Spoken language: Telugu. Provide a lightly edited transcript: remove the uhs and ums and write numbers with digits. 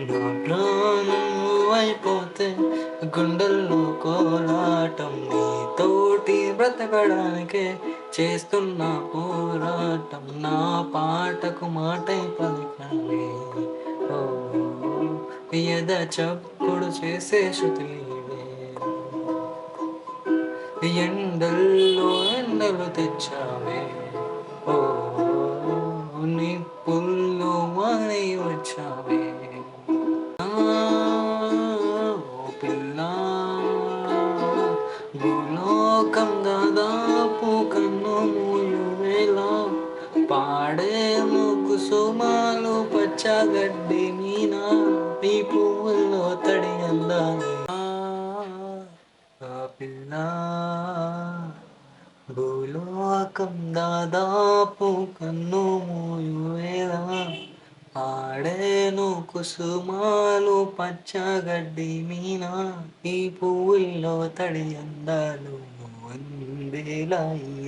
నా ప్రాణం నువ్వైపోతే గుండెల్లో కోలాటం నీతోటి బ్రతకడానికే చేస్తున్న పోరాటం నా పాటకు మాటై పలికావే ఓ ఎద చప్పుడు చేసే శృతి ఎండల్లో ఎండలు తెచ్చావే ఓ నిప్పుల్లో వానై వచ్చావే ఓ పిల్ల భూలోకం దాదాపు కన్ను మూయువేలా పాడేము కుసుమాలు పచ్చగడ్డి మీనా ఈ పువ్వుల్లో తడి అందాలి ఆ పిల్ల భూలోకం దాదాపు కన్ను మూయువేలా ఆడేను కుసుమాలు పచ్చగడ్డి మీనా ఈ పువ్వుల్లో తడి అందాలు అందేలా ఈ